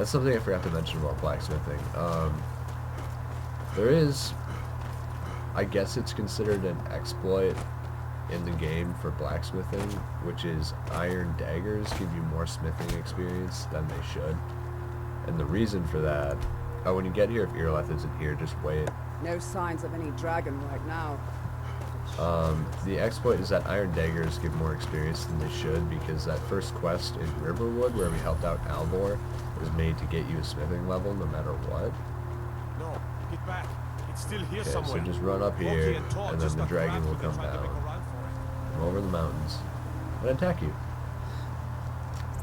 That's something I forgot to mention about blacksmithing. There is, I guess it's considered an exploit in the game for blacksmithing, which is iron daggers give you more smithing experience than they should. And the reason for that, when you get here, if Irleth isn't here, just wait. No signs of any dragon right now. The exploit is that iron daggers give more experience than they should, because that first quest in Riverwood where we helped out Alvor was made to get you a smithing level no matter what. No, get back. It's still here Okay, somewhere. so just run up here, and then the dragon will come down from over the mountains and attack you.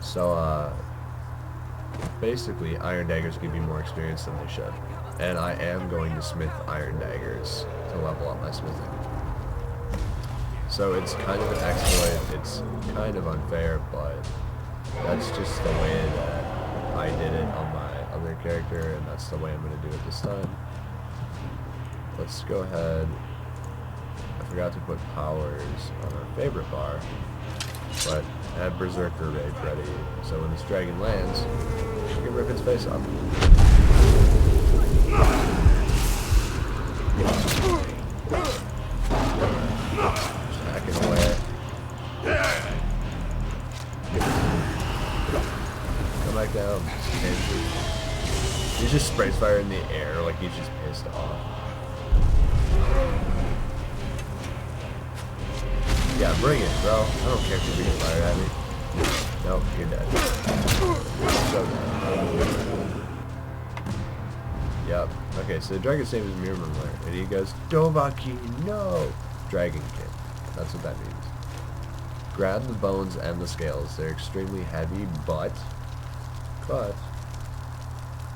So, basically, iron daggers give you more experience than they should. And I am going to smith iron daggers to level up my smithing. So it's kind of an exploit, it's kind of unfair, but that's just the way that I did it on my other character, and that's the way I'm going to do it this time. Let's go ahead. I forgot to put powers on our favorite bar, but I have Berserker Rage ready, so when this dragon lands, we can rip its face off. Hacking away. Come back down. He just sprays fire in the air like he's just pissed off. Yeah, bring it, bro. I don't care if you're bringing fire at me. Nope, you're dead. So dead. Yep. Okay, so the dragon's name is Mirmurler, and he goes, Dovaki, no! Dragon King. That's what that means. Grab the bones and the scales. They're extremely heavy, but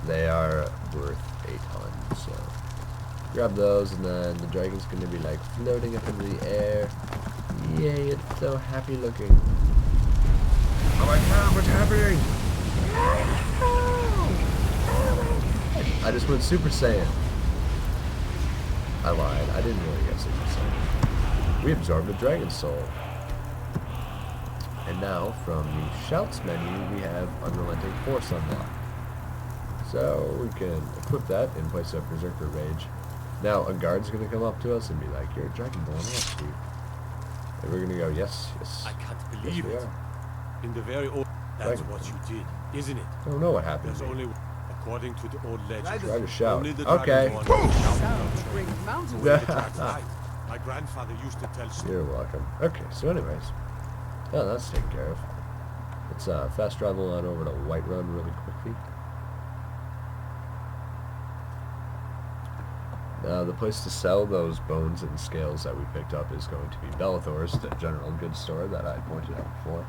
they are worth a ton, so grab those, and then the dragon's gonna be like floating up into the air. Yay, it's so happy looking. Oh my god, what's happening? I just went Super Saiyan. I lied, I didn't really get Super Saiyan. We absorbed a dragon soul. And now, from the Shouts menu, we have Unrelenting Force unlocked. So, we can equip that in place of Berserker Rage. Now, a guard's going to come up to us and be like, you're a dragonborn, yes, Steve. And we're going to go, yes, yes. I can't believe yes, it. In the very old... That's what you did, isn't it? I don't know what happened. There's only... According to the old legend... Try to shout. Only the Okay. My grandfather used to tell stories. You're welcome. Okay, so anyways. Oh, that's taken care of. Let's fast travel on over to Whiterun really quickly. The place to sell those bones and scales that we picked up is going to be Bellathor's, the general goods store that I pointed out before.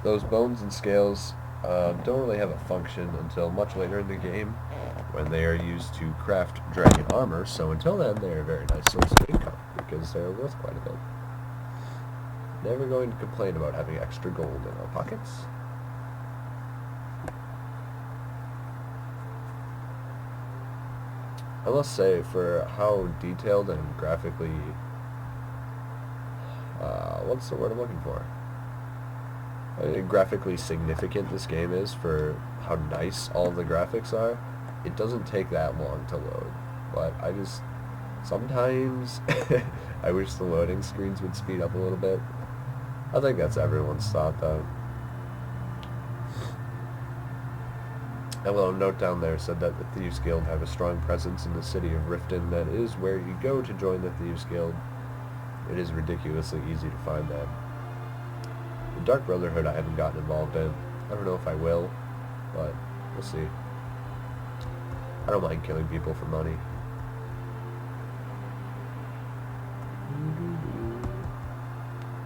Those bones and scales don't really have a function until much later in the game, when they are used to craft dragon armor, so until then they are a very nice source of income, because they're worth quite a bit. Never going to complain about having extra gold in our pockets. I must say, for how detailed and graphically, what's the word I'm looking for? Graphically significant this game is, for how nice all the graphics are, it doesn't take that long to load. But I just, sometimes, I wish the loading screens would speed up a little bit. I think that's everyone's thought, though. A little note down there said that the Thieves Guild have a strong presence in the city of Riften. That is where you go to join the Thieves Guild. It is ridiculously easy to find that. The Dark Brotherhood I haven't gotten involved in. I don't know if I will, but we'll see. I don't mind killing people for money.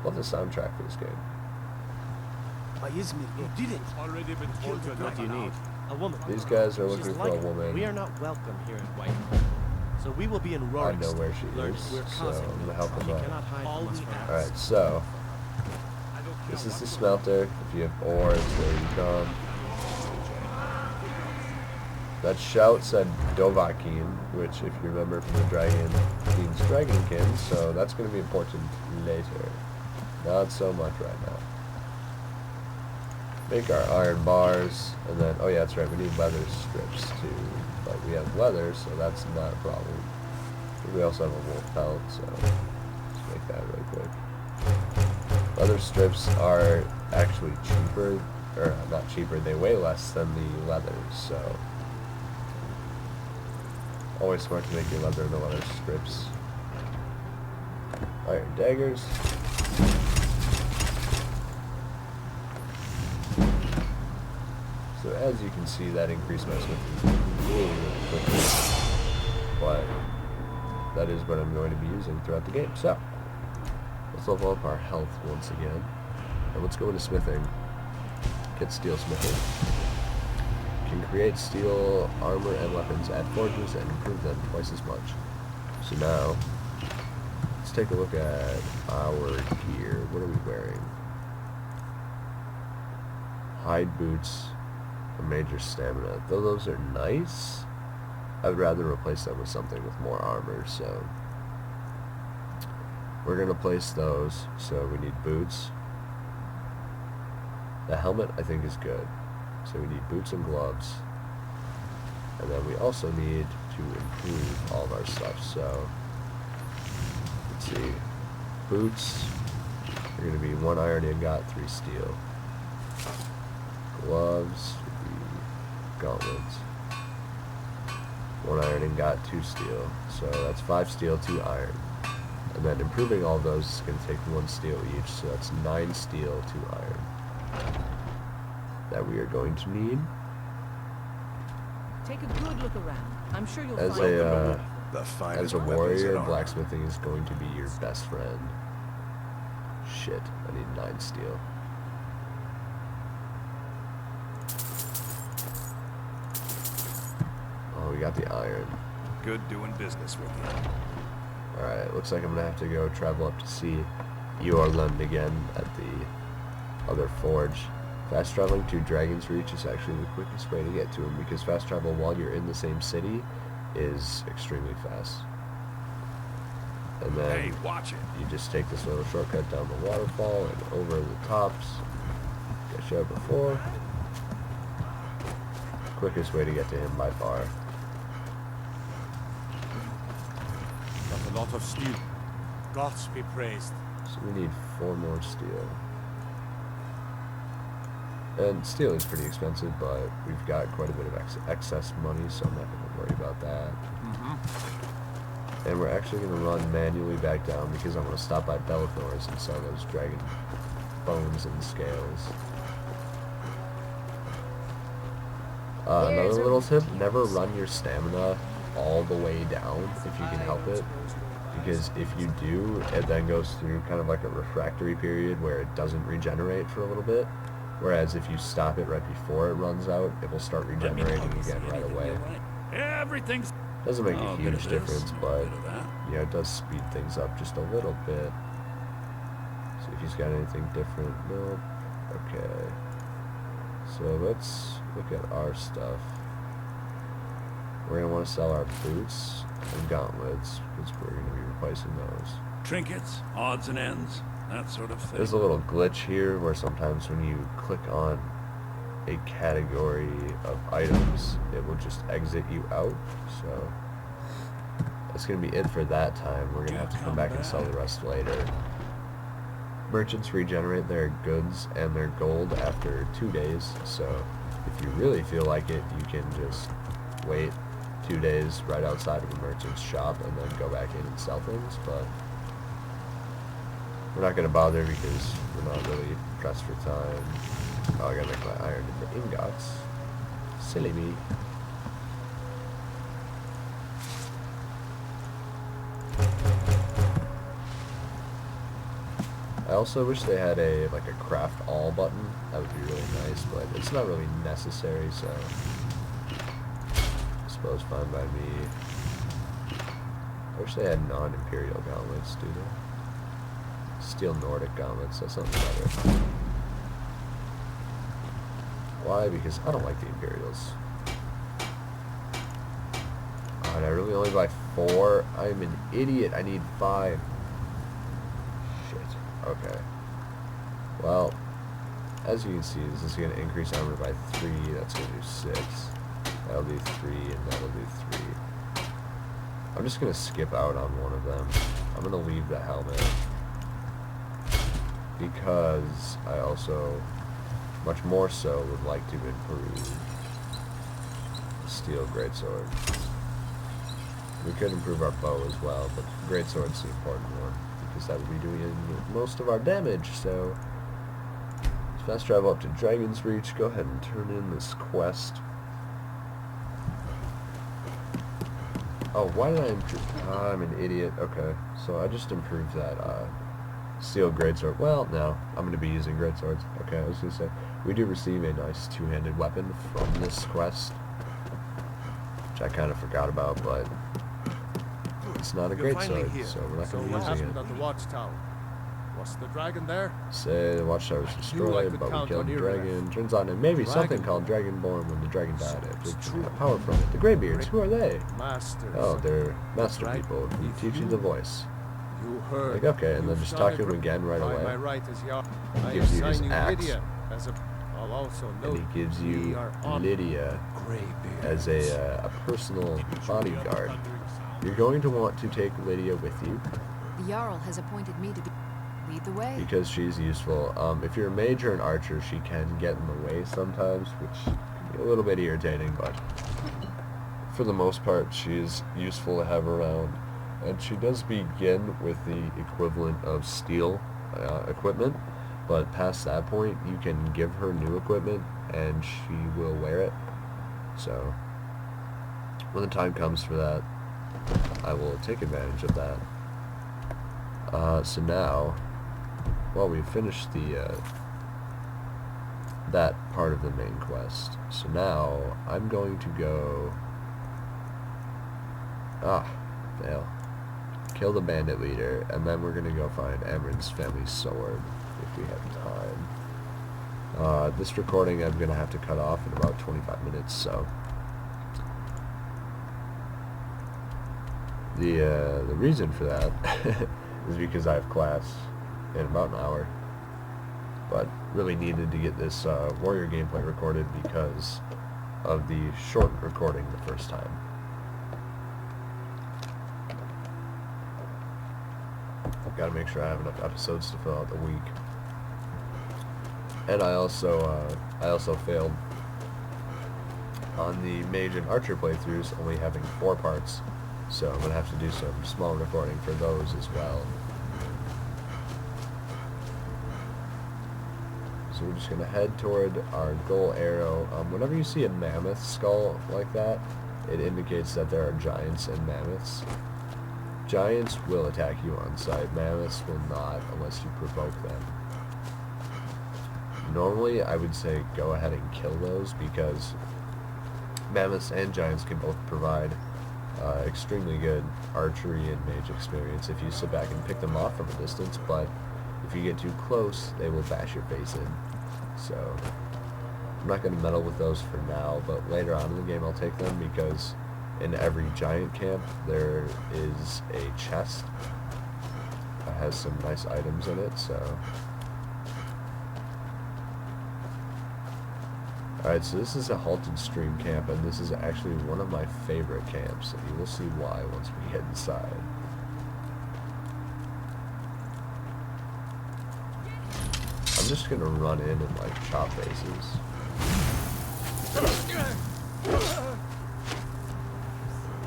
Love the soundtrack for this game. You did it. Already been told you What do you need? A woman. These guys are She's looking for like a it. woman. We are not welcome here in White. So we will be in I Rorik. know where she is, so I'm gonna help them She out. cannot hide from us forever. Alright, so this is the smelter. If you have ores, there you go. That shout said Dovahkiin, which, if you remember from the dragon, means Dragonkin, so that's going to be important later. Not so much right now. make our iron bars, and then, oh yeah, that's right, we need leather strips too, but we have leather, so that's not a problem. We also have a wolf pelt, so let's make that really quick. Leather strips are actually cheaper, or not cheaper, they weigh less than the leather, so always smart to make your leather into leather strips. Iron daggers. So as you can see, that increased my smithing really, really quickly, but that is what I'm going to be using throughout the game. So let's level up our health once again, and let's go into smithing. Get steel smithing. Can create steel armor and weapons at forges and improve them twice as much. So now, let's take a look at our gear. What are we wearing? Hide boots, a major stamina. Though those are nice, I would rather replace them with something with more armor, so we're going to place those. So we need boots. The helmet, I think, is good. So we need boots and gloves. And then we also need to improve all of our stuff. So, let's see. Boots are going to be 1 iron ingot, 3 steel. Gloves would be gauntlets. 1 iron ingot, 2 steel. So that's 5 steel, 2 iron. And then improving all of those is going to take 1 steel each. So that's 9 steel, 2 iron. That we are going to need. Take a good look around. I'm sure you'll As find a warrior, blacksmithing is going to be your best friend. Shit, I need 9 steel. Oh, we got the iron. Good doing business with you. Alright, looks like I'm gonna have to go travel up to see Eorlund again at the other forge. Fast traveling to Dragon's Reach is actually the quickest way to get to him, because fast travel while you're in the same city is extremely fast. And then Hey, watch it. you just take this little shortcut down the waterfall and over the tops. Like I showed before. Quickest way to get to him by far. Got a lot of steel. Gods be praised. So we need 4 more steel. And steel is pretty expensive, but we've got quite a bit of excess money, so I'm not going to worry about that. And we're actually going to run manually back down because I want to stop by Belethor's and sell those dragon bones and scales. Another little tip, never run your stamina all the way down if you can help it. Because if you do, it then goes through kind of like a refractory period where it doesn't regenerate for a little bit. Whereas if you stop it right before it runs out, it will start regenerating again right away. Everything's Doesn't make a bit huge of this, difference, but bit of that. yeah, it does speed things up just a little bit. See if he's got anything different. Nope. Okay. So let's look at our stuff. We're going to want to sell our boots and gauntlets, because we're going to be replacing those. Trinkets, odds and ends, that sort of thing. There's a little glitch here where sometimes when you click on a category of items, it will just exit you out. So that's going to be it for that time. We're going to have to come back and sell the rest later. Merchants regenerate their goods and their gold after 2 days, so if you really feel like it, you can just wait 2 days right outside of a merchant's shop and then go back in and sell things, but we're not going to bother because we're not really pressed for time. Oh, I gotta make my iron into ingots. Silly me. I also wish they had a craft all button. That would be really nice, but it's not really necessary, so I suppose fine by me. I wish they had non-imperial gauntlets, do they? Steel Nordic gauntlets, that's something better. Why? Because I don't like the Imperials. God, I really only buy 4? I'm an idiot. I need 5. Shit. Okay. Well, as you can see, this is going to increase armor by 3. That's going to do 6. That'll do 3, and that'll do 3. I'm just going to skip out on one of them. I'm going to leave the helmet. Because I also, much more so, would like to improve the steel greatsword. We could improve our bow as well, but greatsword's the important one. Because that would be doing most of our damage, so... Fast travel up to Dragon's Reach. Go ahead and turn in this quest. Oh, why did I improve? Oh, I'm an idiot. Okay, so I just improved that steel greatsword. Well, no, I'm going to be using greatswords. Okay, I was going to say, we do receive a nice two-handed weapon from this quest, which I kind of forgot about, but it's not a You're finally greatsword, here. so we're not So going to what be using happened it. at the watchtower? Was the dragon there? Say the watchtower was I destroyed, could but we count killed on the your dragon. ref. Turns out it may be something Dragonborn. called Dragonborn when the dragon died. So It it's took true. power from it. The Greybeards, who are they? Masters. Oh, they're master right. people who If teach you you- the voice. You heard. Like, okay, and then You've just done talk it to him again right by away. my right as Jarl. I Gives you his assign you axe. Lydia as a. I'll also And note he gives we you are on Lydia Greybeards. as a personal bodyguard. You're going to want to take Lydia with you The Jarl has appointed me to lead the way. because she's useful. If you're a mage or an archer, she can get in the way sometimes, which can be a little bit irritating, but for the most part, she's useful to have around. And she does begin with the equivalent of steel equipment, but past that point, you can give her new equipment and she will wear it. So, when the time comes for that, I will take advantage of that. So now, well, we've finished the that part of the main quest. So now, I'm going to go... fail. Kill the bandit leader, and then we're going to go find Amron's family sword, if we have time. This recording I'm going to have to cut off in about 25 minutes, so... The reason for that is because I have class in about an hour, but really needed to get this warrior gameplay recorded because of the shortened recording the first time. Got to make sure I have enough episodes to fill out the week. And I also failed on the mage and archer playthroughs, only having 4 parts. So I'm gonna have to do some small recording for those as well. So we're just gonna head toward our goal arrow. Whenever you see a mammoth skull like that, it indicates that there are giants and mammoths. Giants will attack you on sight. Mammoths will not unless you provoke them. Normally, I would say go ahead and kill those because mammoths and giants can both provide extremely good archery and mage experience if you sit back and pick them off from a distance, but if you get too close, they will bash your face in. So, I'm not going to meddle with those for now, but later on in the game I'll take them because in every giant camp there is a chest that has some nice items in it, so... Alright, so this is a halted stream camp, and this is actually one of my favorite camps, and you will see why once we get inside. I'm just gonna run in and, like, chop faces.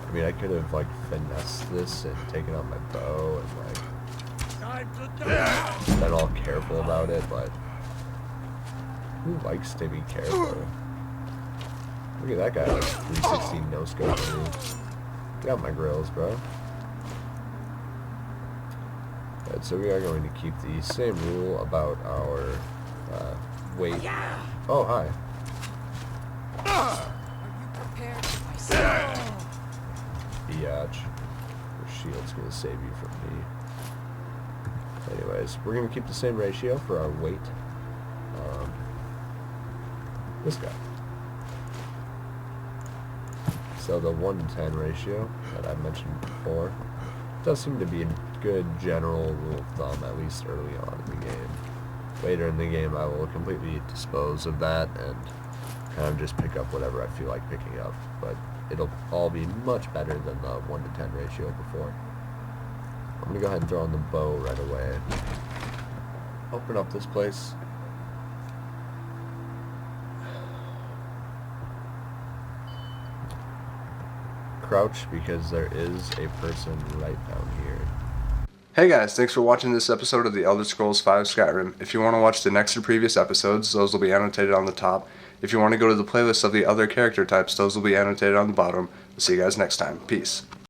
I mean, I could have, like, finessed this and taken out my bow and, like, been all careful about it, but... who likes to be careful? Look at that guy, like 360 no-scope me. Get out my grills, bro. Right, so we are going to keep the same rule about our weight. Oh, hi. Are you prepared for my Biatch. Your shield's gonna save you from me. Anyways, we're gonna keep the same ratio for our weight. This guy. So the 1-to-10 ratio that I mentioned before does seem to be a good general rule of thumb, at least early on in the game. later in the game I will completely dispose of that and kind of just pick up whatever I feel like picking up. But it'll all be much better than the 1 to 10 ratio before. I'm going to go ahead and throw on the bow right away. Open up this place. Crouch because there is a person right down here. Hey guys, thanks for watching this episode of the Elder Scrolls V Skyrim. If you want to watch the next or previous episodes, those will be annotated on the top. If you want to go to the playlist of the other character types, those will be annotated on the bottom. We'll see you guys next time. Peace.